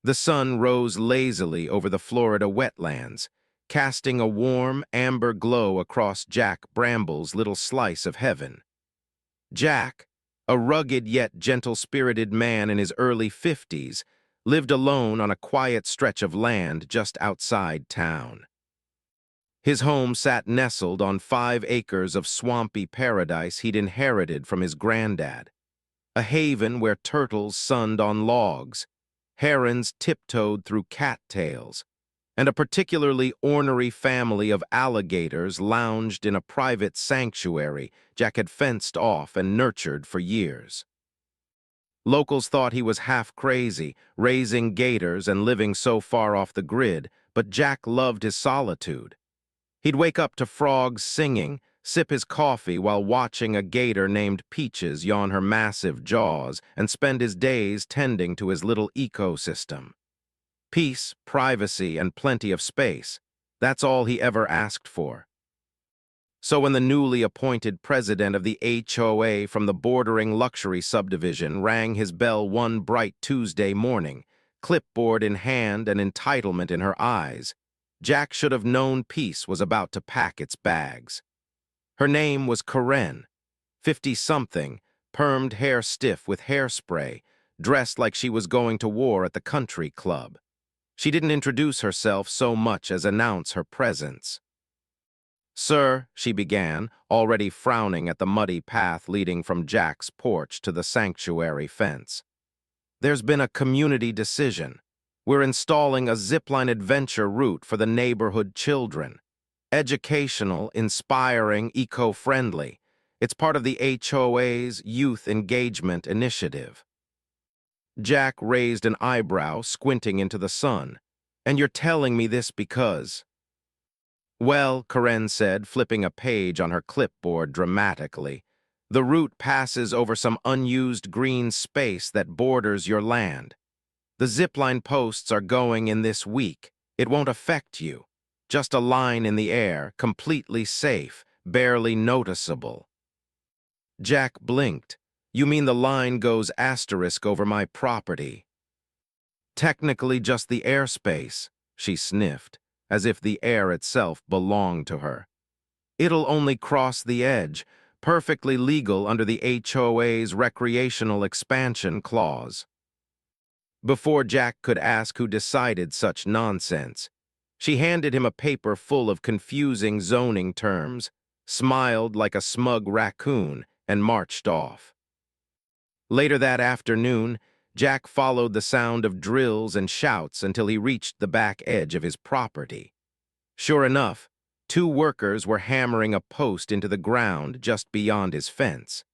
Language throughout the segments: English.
The sun rose lazily over the Florida wetlands, casting a warm, amber glow across Jack Bramble's little slice of heaven. Jack, a rugged yet gentle-spirited man in his early 50s, lived alone on a quiet stretch of land just outside town. His home sat nestled on 5 acres of swampy paradise he'd inherited from his granddad, a haven where turtles sunned on logs, herons tiptoed through cattails, and a particularly ornery family of alligators lounged in a private sanctuary Jack had fenced off and nurtured for years. Locals thought he was half crazy, raising gators and living so far off the grid, but Jack loved his solitude. He'd wake up to frogs singing, sip his coffee while watching a gator named Peaches yawn her massive jaws, and spend his days tending to his little ecosystem. Peace, privacy, and plenty of space. That's all he ever asked for. So when the newly appointed president of the HOA from the bordering luxury subdivision rang his bell one bright Tuesday morning, clipboard in hand and entitlement in her eyes, Jack should have known peace was about to pack its bags. Her name was Karen, 50-something, permed hair stiff with hairspray, dressed like she was going to war at the country club. She didn't introduce herself so much as announce her presence. "Sir," she began, already frowning at the muddy path leading from Jack's porch to the sanctuary fence. "There's been a community decision. We're installing a zipline adventure route for the neighborhood children. Educational, inspiring, eco-friendly. It's part of the HOA's Youth Engagement Initiative." Jack raised an eyebrow, squinting into the sun. "And you're telling me this because—" "Well," Karen said, flipping a page on her clipboard dramatically, "the route passes over some unused green space that borders your land. The zipline posts are going in this week. It won't affect you. Just a line in the air, completely safe, barely noticeable." Jack blinked. "You mean the line goes asterisk over my property?" "Technically just the airspace," she sniffed, as if the air itself belonged to her. "It'll only cross the edge, perfectly legal under the HOA's recreational expansion clause." Before Jack could ask who decided such nonsense, she handed him a paper full of confusing zoning terms, smiled like a smug raccoon, and marched off. Later that afternoon, Jack followed the sound of drills and shouts until he reached the back edge of his property. Sure enough, 2 workers were hammering a post into the ground just beyond his fence.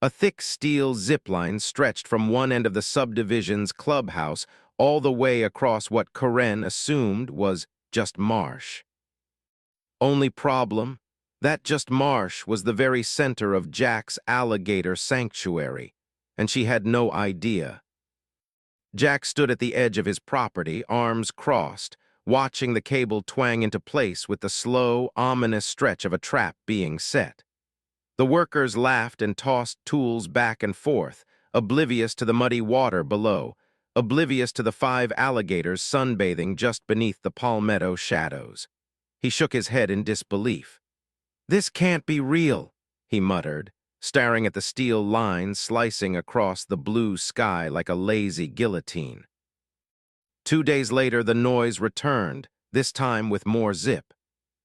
A thick steel zipline stretched from one end of the subdivision's clubhouse all the way across what Karen assumed was just marsh. Only problem, that just marsh was the very center of Jack's alligator sanctuary, and she had no idea. Jack stood at the edge of his property, arms crossed, watching the cable twang into place with the slow, ominous stretch of a trap being set. The workers laughed and tossed tools back and forth, oblivious to the muddy water below, oblivious to the 5 alligators sunbathing just beneath the palmetto shadows. He shook his head in disbelief. "This can't be real," he muttered, staring at the steel line slicing across the blue sky like a lazy guillotine. 2 days later, the noise returned, this time with more zip.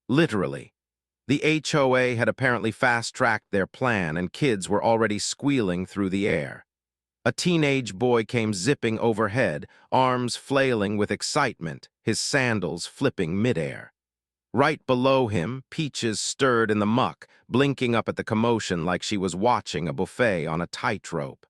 Literally. The HOA had apparently fast-tracked their plan, and kids were already squealing through the air. A teenage boy came zipping overhead, arms flailing with excitement, his sandals flipping midair. Right below him, Peaches stirred in the muck, blinking up at the commotion like she was watching a buffet on a tightrope.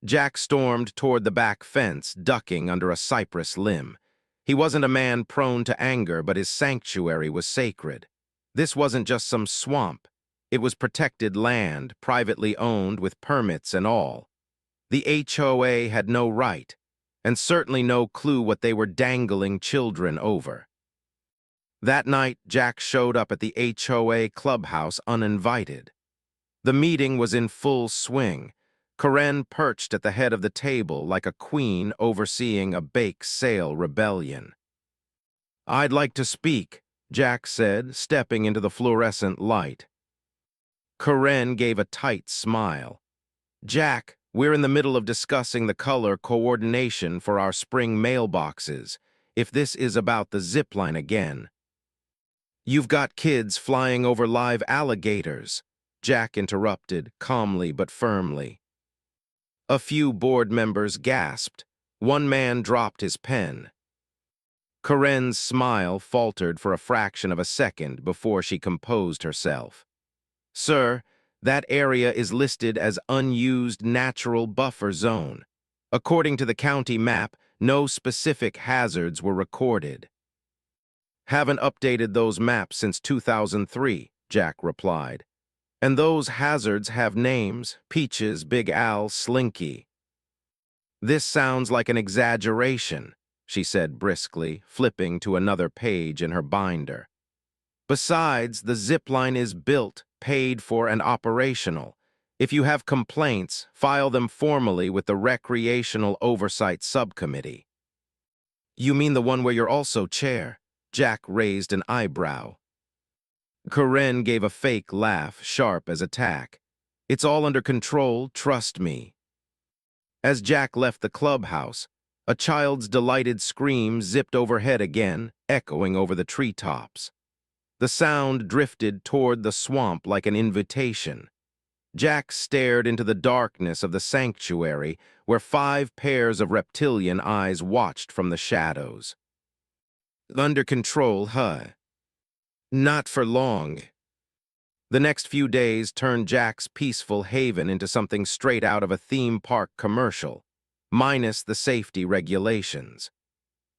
Jack stormed toward the back fence, ducking under a cypress limb. He wasn't a man prone to anger, but his sanctuary was sacred. This wasn't just some swamp. It was protected land, privately owned with permits and all. The HOA had no right, and certainly no clue what they were dangling children over. That night, Jack showed up at the HOA clubhouse uninvited. The meeting was in full swing. Karen perched at the head of the table like a queen overseeing a bake sale rebellion. "I'd like to speak," Jack said, stepping into the fluorescent light. Karen gave a tight smile. "Jack, we're in the middle of discussing the color coordination for our spring mailboxes. If this is about the Zipline again." "You've got kids flying over live alligators," Jack interrupted, calmly but firmly. A few board members gasped. One man dropped his pen. Karen's smile faltered for a fraction of a second before she composed herself. "Sir, that area is listed as unused natural buffer zone. According to the county map, no specific hazards were recorded." "Haven't updated those maps since 2003, Jack replied. "And those hazards have names: Peaches, Big Al, Slinky." "This sounds like an exaggeration," she said briskly, flipping to another page in her binder. "Besides, the Zipline is built, paid for, and operational. If you have complaints, file them formally with the Recreational Oversight Subcommittee." "You mean the one where you're also chair?" Jack raised an eyebrow. Karen gave a fake laugh, sharp as a tack. "It's all under control, trust me." As Jack left the clubhouse, a child's delighted scream zipped overhead again, echoing over the treetops. The sound drifted toward the swamp like an invitation. Jack stared into the darkness of the sanctuary, where 5 pairs of reptilian eyes watched from the shadows. "Under control, huh?" "Not for long." The next few days turned Jack's peaceful haven into something straight out of a theme park commercial, minus the safety regulations.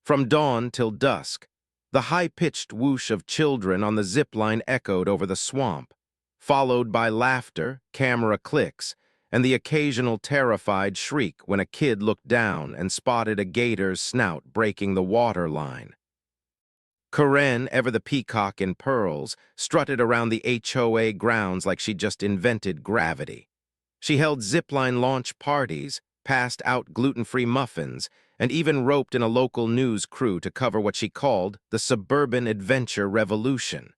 From dawn till dusk, the high-pitched whoosh of children on the zipline echoed over the swamp, followed by laughter, camera clicks, and the occasional terrified shriek when a kid looked down and spotted a gator's snout breaking the water line. Karen, ever the peacock in pearls, strutted around the HOA grounds like she'd just invented gravity. She held zipline launch parties, passed out gluten-free muffins, and even roped in a local news crew to cover what she called the suburban adventure revolution.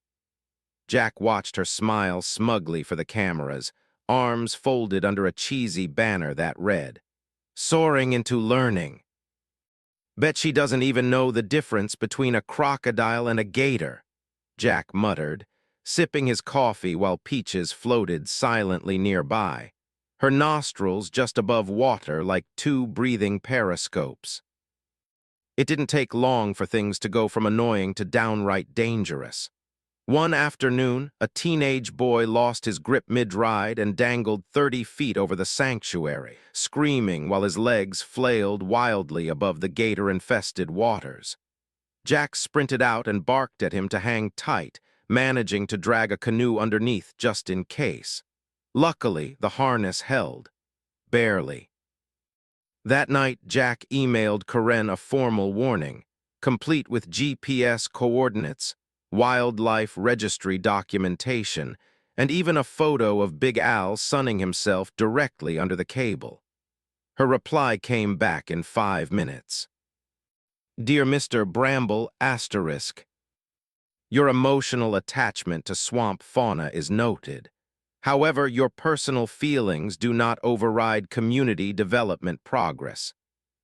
Jack watched her smile smugly for the cameras, arms folded under a cheesy banner that read, "Soaring into learning." "Bet she doesn't even know the difference between a crocodile and a gator," Jack muttered, sipping his coffee while Peaches floated silently nearby, her nostrils just above water like 2 breathing periscopes. It didn't take long for things to go from annoying to downright dangerous. One afternoon, a teenage boy lost his grip mid-ride and dangled 30 feet over the sanctuary, screaming while his legs flailed wildly above the gator-infested waters. Jack sprinted out and barked at him to hang tight, managing to drag a canoe underneath just in case. Luckily, the harness held. Barely. That night, Jack emailed Karen a formal warning, complete with GPS coordinates, wildlife registry documentation, and even a photo of Big Al sunning himself directly under the cable. Her reply came back in 5 minutes. "Dear Mr. Bramble, **. Your emotional attachment to swamp fauna is noted. However, your personal feelings do not override community development progress.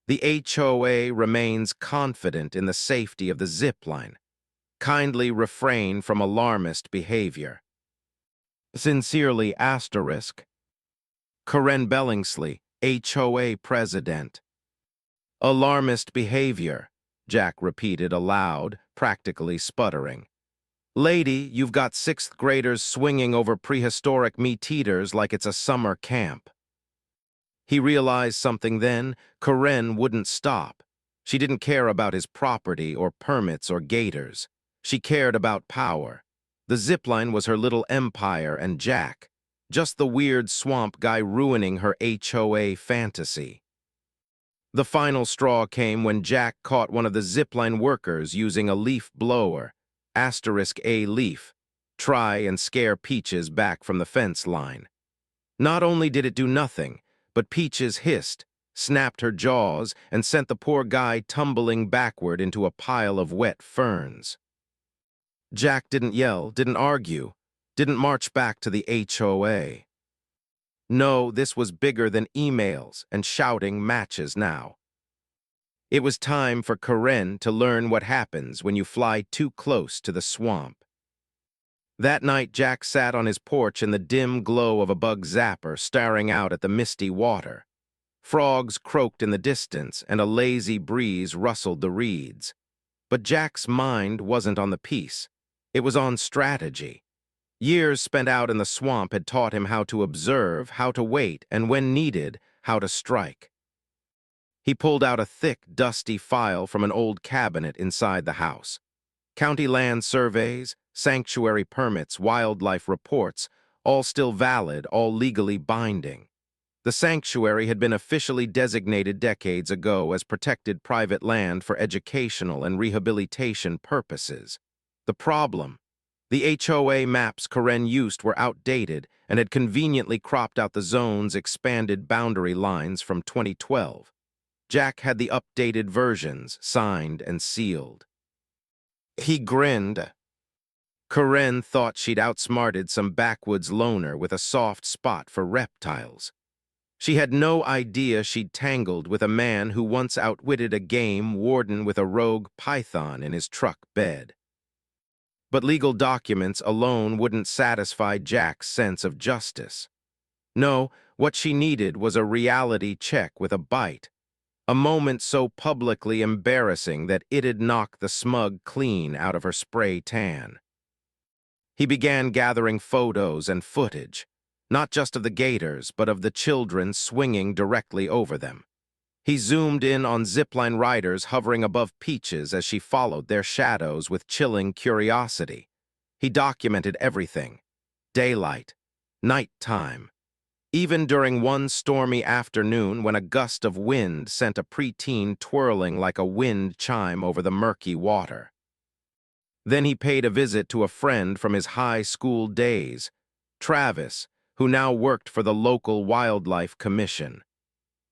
The HOA remains confident in the safety of the zipline. Kindly refrain from alarmist behavior. Sincerely, **. Karen Bellingsley, HOA President." "Alarmist behavior," Jack repeated aloud, practically sputtering. "Lady, you've got 6th graders swinging over prehistoric meat-eaters like it's a summer camp." He realized something then. Karen wouldn't stop. She didn't care about his property or permits or gators. She cared about power. The zipline was her little empire, and Jack, just the weird swamp guy ruining her HOA fantasy. The final straw came when Jack caught one of the zipline workers using a leaf blower, *A leaf, try and scare Peaches back from the fence line. Not only did it do nothing, but Peaches hissed, snapped her jaws, and sent the poor guy tumbling backward into a pile of wet ferns. Jack didn't yell, didn't argue, didn't march back to the HOA. No, this was bigger than emails and shouting matches now. It was time for Karen to learn what happens when you fly too close to the swamp. That night, Jack sat on his porch in the dim glow of a bug zapper, staring out at the misty water. Frogs croaked in the distance, and a lazy breeze rustled the reeds. But Jack's mind wasn't on the piece. It was on strategy. Years spent out in the swamp had taught him how to observe, how to wait, and when needed, how to strike. He pulled out a thick, dusty file from an old cabinet inside the house. County land surveys, sanctuary permits, wildlife reports, all still valid, all legally binding. The sanctuary had been officially designated decades ago as protected private land for educational and rehabilitation purposes. The problem: the HOA maps Karen used were outdated and had conveniently cropped out the zone's expanded boundary lines from 2012. Jack had the updated versions, signed and sealed. He grinned. Karen thought she'd outsmarted some backwoods loner with a soft spot for reptiles. She had no idea she'd tangled with a man who once outwitted a game warden with a rogue python in his truck bed. But legal documents alone wouldn't satisfy Jack's sense of justice. No, what she needed was a reality check with a bite. A moment so publicly embarrassing that it'd knock the smug clean out of her spray tan. He began gathering photos and footage, not just of the gators, but of the children swinging directly over them. He zoomed in on Zipline riders hovering above Peaches as she followed their shadows with chilling curiosity. He documented everything: daylight, nighttime. Even during one stormy afternoon when a gust of wind sent a preteen twirling like a wind chime over the murky water. Then he paid a visit to a friend from his high school days, Travis, who now worked for the local wildlife commission.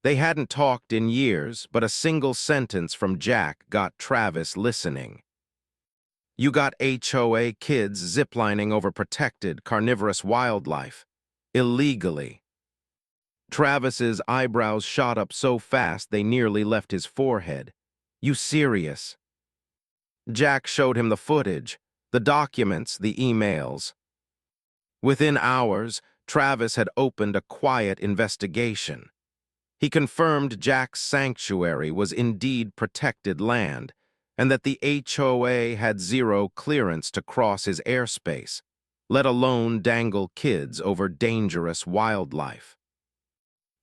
They hadn't talked in years, but a single sentence from Jack got Travis listening. "You got HOA kids ziplining over protected, carnivorous wildlife. Illegally." Travis's eyebrows shot up so fast they nearly left his forehead. "You serious?" Jack showed him the footage, the documents, the emails. Within hours, Travis had opened a quiet investigation. He confirmed Jack's sanctuary was indeed protected land, and that the HOA had zero clearance to cross his airspace, let alone dangle kids over dangerous wildlife.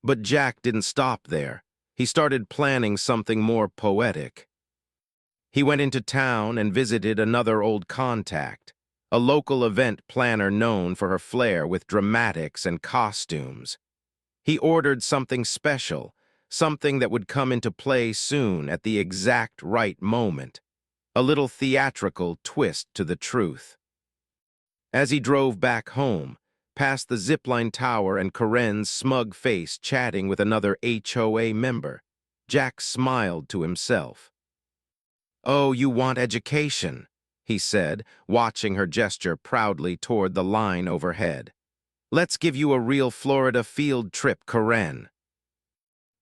But Jack didn't stop there. He started planning something more poetic. He went into town and visited another old contact, a local event planner known for her flair with dramatics and costumes. He ordered something special, something that would come into play soon at the exact right moment, a little theatrical twist to the truth. As he drove back home, past the Zipline tower and Karen's smug face chatting with another HOA member, Jack smiled to himself. "Oh, you want education," he said, watching her gesture proudly toward the line overhead. "Let's give you a real Florida field trip, Karen."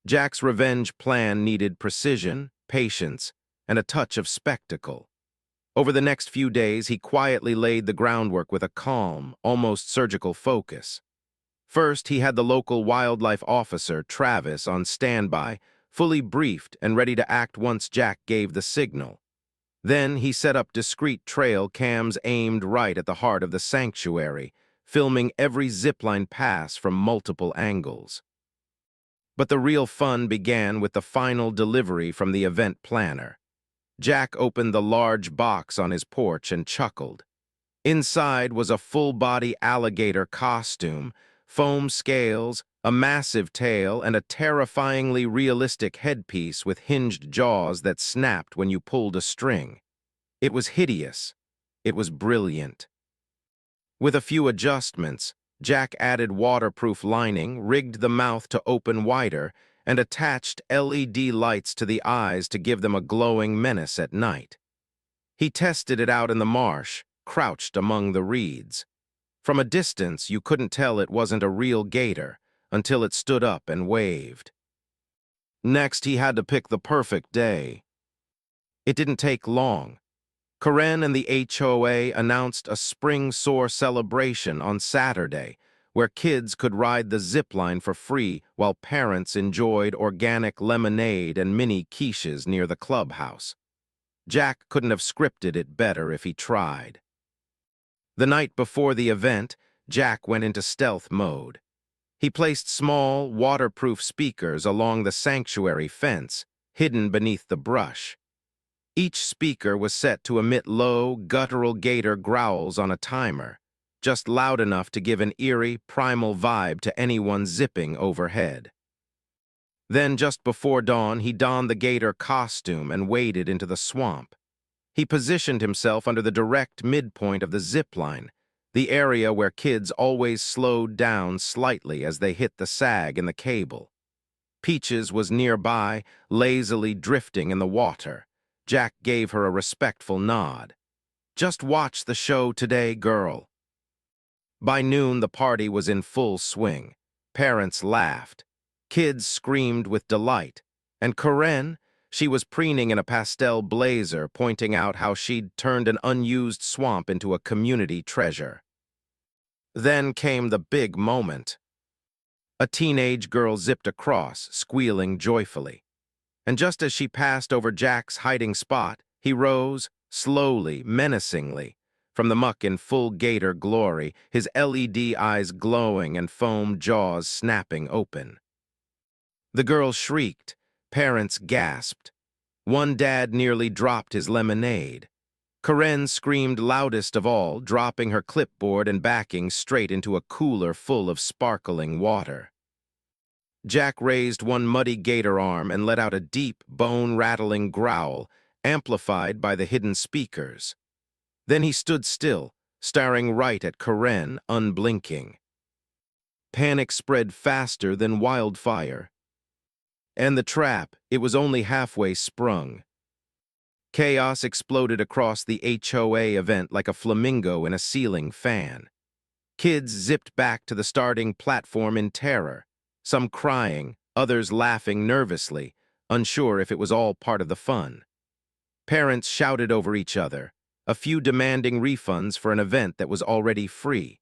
Jack's revenge plan needed precision, patience, and a touch of spectacle. Over the next few days, he quietly laid the groundwork with a calm, almost surgical focus. First, he had the local wildlife officer, Travis, on standby, fully briefed and ready to act once Jack gave the signal. Then he set up discreet trail cams aimed right at the heart of the sanctuary, filming every zipline pass from multiple angles. But the real fun began with the final delivery from the event planner. Jack opened the large box on his porch and chuckled. Inside was a full-body alligator costume, foam scales, a massive tail, and a terrifyingly realistic headpiece with hinged jaws that snapped when you pulled a string. It was hideous. It was brilliant. With a few adjustments, Jack added waterproof lining, rigged the mouth to open wider, and attached LED lights to the eyes to give them a glowing menace at night. He tested it out in the marsh, crouched among the reeds. From a distance, you couldn't tell it wasn't a real gator until it stood up and waved. Next, he had to pick the perfect day. It didn't take long. Karen and the HOA announced a spring soar celebration on Saturday, where kids could ride the Zipline for free while parents enjoyed organic lemonade and mini quiches near the clubhouse. Jack couldn't have scripted it better if he tried. The night before the event, Jack went into stealth mode. He placed small, waterproof speakers along the sanctuary fence, hidden beneath the brush. Each speaker was set to emit low, guttural gator growls on a timer, just loud enough to give an eerie, primal vibe to anyone zipping overhead. Then, just before dawn, he donned the gator costume and waded into the swamp. He positioned himself under the direct midpoint of the zipline, the area where kids always slowed down slightly as they hit the sag in the cable. Peaches was nearby, lazily drifting in the water. Jack gave her a respectful nod. "Just watch the show today, girl." By noon, the party was in full swing. Parents laughed. Kids screamed with delight. And Karen, she was preening in a pastel blazer, pointing out how she'd turned an unused swamp into a community treasure. Then came the big moment. A teenage girl zipped across, squealing joyfully. And just as she passed over Jack's hiding spot, he rose, slowly, menacingly, from the muck in full gator glory, his LED eyes glowing and foam jaws snapping open. The girl shrieked. Parents gasped. One dad nearly dropped his lemonade. Karen screamed loudest of all, dropping her clipboard and backing straight into a cooler full of sparkling water. Jack raised one muddy gator arm and let out a deep, bone-rattling growl, amplified by the hidden speakers. Then he stood still, staring right at Karen, unblinking. Panic spread faster than wildfire. And the trap, it was only halfway sprung. Chaos exploded across the HOA event like a flamingo in a ceiling fan. Kids zipped back to the starting platform in terror, some crying, others laughing nervously, unsure if it was all part of the fun. Parents shouted over each other, a few demanding refunds for an event that was already free.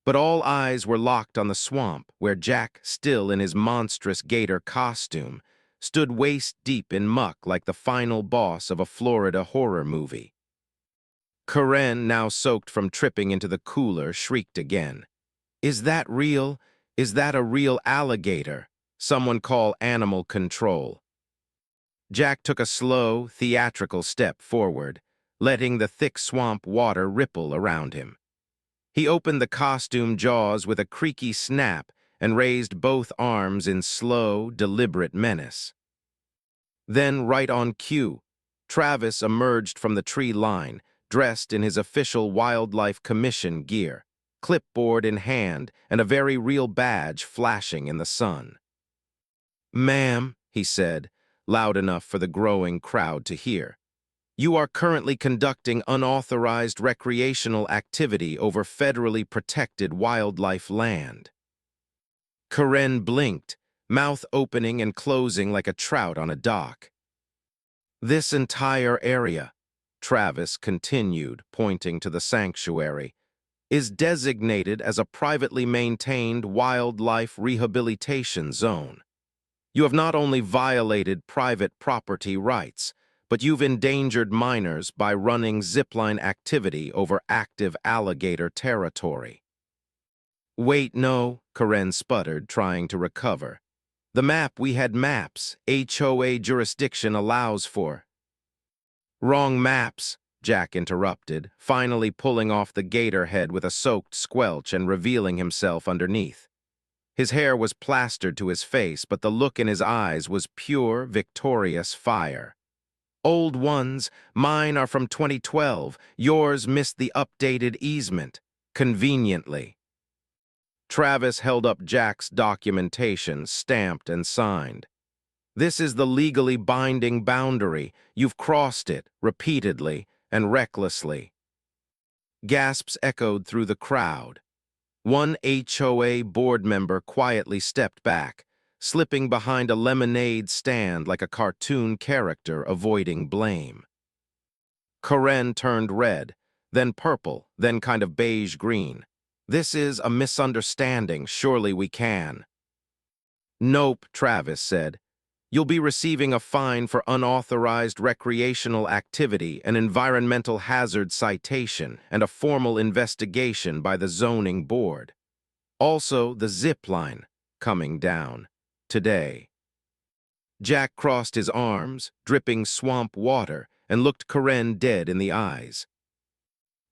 But all eyes were locked on the swamp, where Jack, still in his monstrous gator costume, stood waist-deep in muck like the final boss of a Florida horror movie. Karen, now soaked from tripping into the cooler, shrieked again. "Is that real? Is that a real alligator? Someone call animal control." Jack took a slow, theatrical step forward, letting the thick swamp water ripple around him. He opened the costume jaws with a creaky snap and raised both arms in slow, deliberate menace. Then, right on cue, Travis emerged from the tree line, dressed in his official Wildlife Commission gear, clipboard in hand and a very real badge flashing in the sun. "Ma'am," he said, loud enough for the growing crowd to hear, "you are currently conducting unauthorized recreational activity over federally protected wildlife land." Karen blinked, mouth opening and closing like a trout on a dock. "This entire area," Travis continued, pointing to the sanctuary, "is designated as a privately maintained wildlife rehabilitation zone. You have not only violated private property rights, but you've endangered minors by running zipline activity over active alligator territory." "Wait, no," Karen sputtered, trying to recover. We had maps. HOA jurisdiction allows for." "Wrong maps," Jack interrupted, finally pulling off the gator head with a soaked squelch and revealing himself underneath. His hair was plastered to his face, but the look in his eyes was pure, victorious fire. "Old ones, mine are from 2012. Yours missed the updated easement. Conveniently." Travis held up Jack's documentation, stamped and signed. This is the legally binding boundary. You've crossed it, repeatedly and recklessly. Gasps echoed through the crowd. One HOA board member quietly stepped back, slipping behind a lemonade stand like a cartoon character avoiding blame. Karen turned red, then purple, then kind of beige-green. This is a misunderstanding, surely we can. Nope, Travis said. You'll be receiving a fine for unauthorized recreational activity, an environmental hazard citation, and a formal investigation by the zoning board. Also, the Zipline coming down today. Jack crossed his arms, dripping swamp water, and looked Karen dead in the eyes.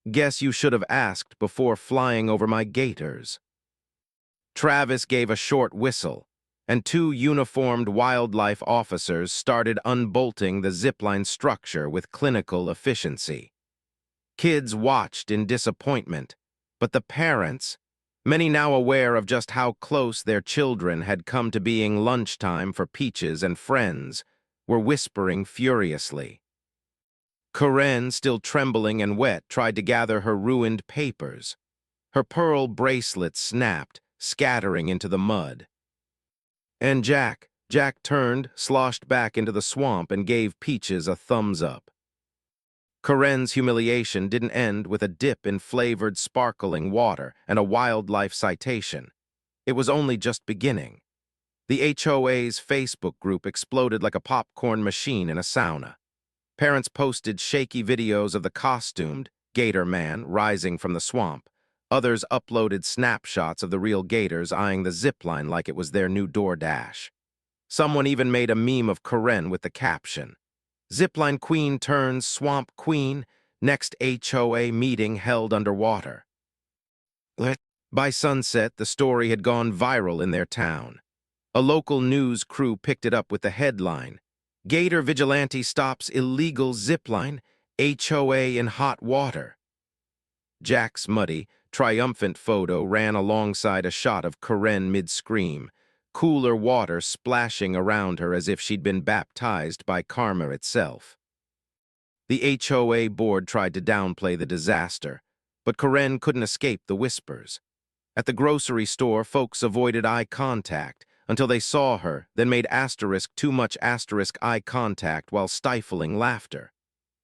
Guess you should have asked before flying over my gators. Travis gave a short whistle, and two uniformed wildlife officers started unbolting the zipline structure with clinical efficiency. Kids watched in disappointment, but the parents, many now aware of just how close their children had come to being lunchtime for Peaches and friends, were whispering furiously. Karen, still trembling and wet, tried to gather her ruined papers. Her pearl bracelet snapped, scattering into the mud. And Jack turned, sloshed back into the swamp, and gave Peaches a thumbs up. Karen's humiliation didn't end with a dip in flavored, sparkling water and a wildlife citation. It was only just beginning. The HOA's Facebook group exploded like a popcorn machine in a sauna. Parents posted shaky videos of the costumed gator man rising from the swamp. Others uploaded snapshots of the real gators eyeing the zipline like it was their new DoorDash. Someone even made a meme of Karen with the caption, "Zipline Queen turns Swamp Queen, next HOA meeting held underwater." By sunset, the story had gone viral in their town. A local news crew picked it up with the headline, "Gator Vigilante Stops Illegal Zipline, HOA in Hot Water." Jack's muddy, triumphant photo ran alongside a shot of Karen mid-scream, cooler water splashing around her as if she'd been baptized by karma itself. The HOA board tried to downplay the disaster, but Karen couldn't escape the whispers. At the grocery store, folks avoided eye contact until they saw her, then made too much eye contact while stifling laughter.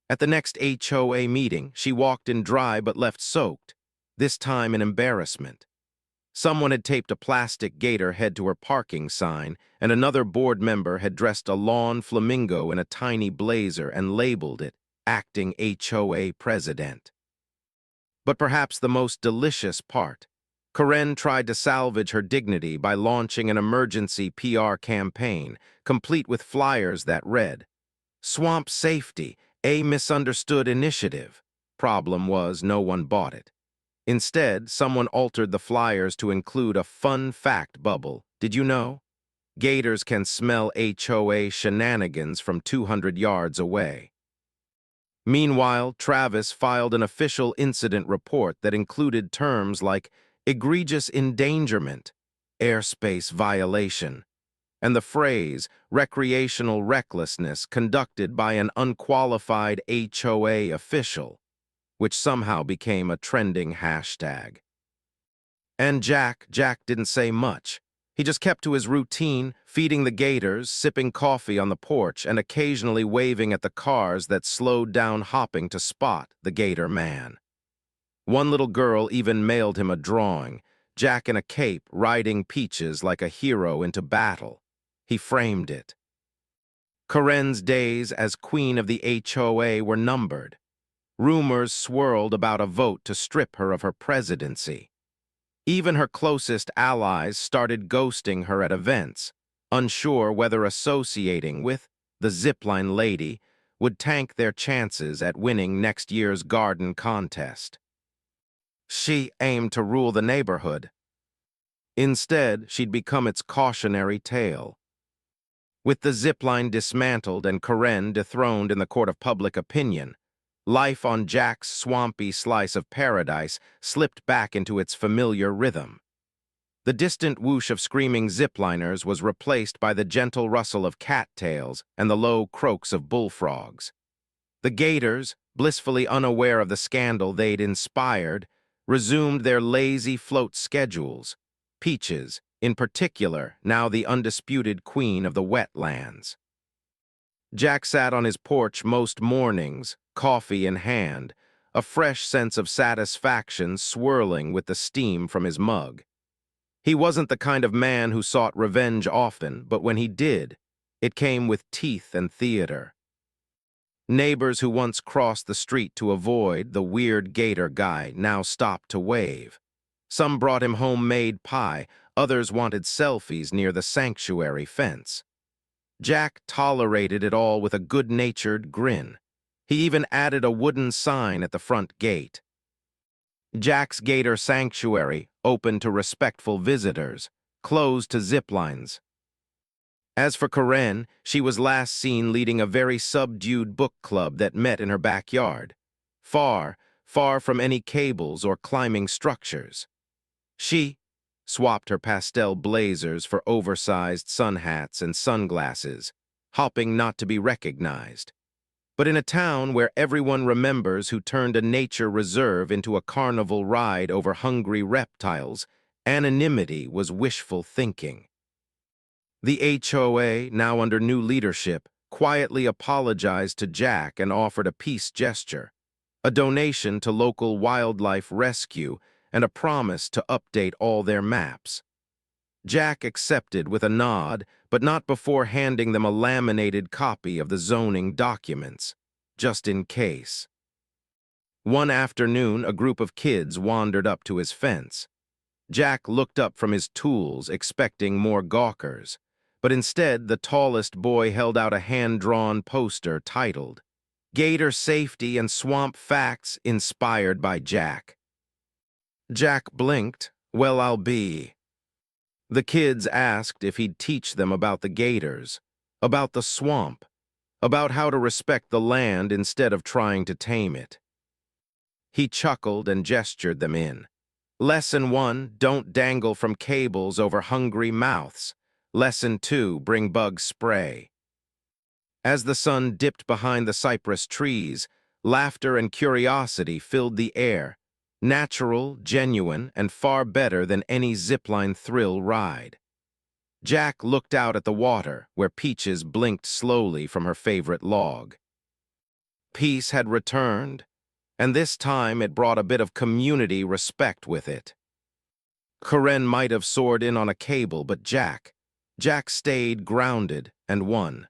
At the next HOA meeting, she walked in dry but left soaked, this time in embarrassment. Someone had taped a plastic gator head to her parking sign, and another board member had dressed a lawn flamingo in a tiny blazer and labeled it Acting HOA President. But perhaps the most delicious part, Karen tried to salvage her dignity by launching an emergency PR campaign, complete with flyers that read, "Swamp Safety, a misunderstood initiative." Problem was, no one bought it. Instead, someone altered the flyers to include a fun fact bubble. Did you know? Gators can smell HOA shenanigans from 200 yards away. Meanwhile, Travis filed an official incident report that included terms like egregious endangerment, airspace violation, and the phrase recreational recklessness conducted by an unqualified HOA official, which somehow became a trending hashtag. And Jack didn't say much. He just kept to his routine, feeding the gators, sipping coffee on the porch, and occasionally waving at the cars that slowed down hopping to spot the gator man. One little girl even mailed him a drawing, Jack in a cape riding Peaches like a hero into battle. He framed it. Karen's days as queen of the HOA were numbered. Rumors swirled about a vote to strip her of her presidency. Even her closest allies started ghosting her at events, unsure whether associating with the Zipline lady would tank their chances at winning next year's garden contest. She aimed to rule the neighborhood. Instead, she'd become its cautionary tale. With the Zipline dismantled and Karen dethroned in the court of public opinion, life on Jack's swampy slice of paradise slipped back into its familiar rhythm. The distant whoosh of screaming zipliners was replaced by the gentle rustle of cattails and the low croaks of bullfrogs. The gators, blissfully unaware of the scandal they'd inspired, resumed their lazy float schedules. Peaches, in particular, now the undisputed queen of the wetlands. Jack sat on his porch most mornings, coffee in hand, a fresh sense of satisfaction swirling with the steam from his mug. He wasn't the kind of man who sought revenge often, but when he did, it came with teeth and theater. Neighbors who once crossed the street to avoid the weird gator guy now stopped to wave. Some brought him homemade pie, others wanted selfies near the sanctuary fence. Jack tolerated it all with a good-natured grin. He even added a wooden sign at the front gate. Jack's Gator Sanctuary, open to respectful visitors, closed to ziplines. As for Karen, she was last seen leading a very subdued book club that met in her backyard, far, far from any cables or climbing structures. She swapped her pastel blazers for oversized sun hats and sunglasses, hopping not to be recognized. But in a town where everyone remembers who turned a nature reserve into a carnival ride over hungry reptiles, anonymity was wishful thinking. The HOA, now under new leadership, quietly apologized to Jack and offered a peace gesture, a donation to local wildlife rescue, and a promise to update all their maps. Jack accepted with a nod, but not before handing them a laminated copy of the zoning documents, just in case. One afternoon, a group of kids wandered up to his fence. Jack looked up from his tools, expecting more gawkers, but instead the tallest boy held out a hand-drawn poster titled, "Gator Safety and Swamp Facts Inspired by Jack." Jack blinked. "Well, I'll be." The kids asked if he'd teach them about the gators, about the swamp, about how to respect the land instead of trying to tame it. He chuckled and gestured them in. Lesson 1, don't dangle from cables over hungry mouths. Lesson 2, bring bug spray. As the sun dipped behind the cypress trees, laughter and curiosity filled the air. Natural, genuine, and far better than any zipline thrill ride. Jack looked out at the water, where Peaches blinked slowly from her favorite log. Peace had returned, and this time it brought a bit of community respect with it. Karen might have soared in on a cable, but Jack stayed grounded and won.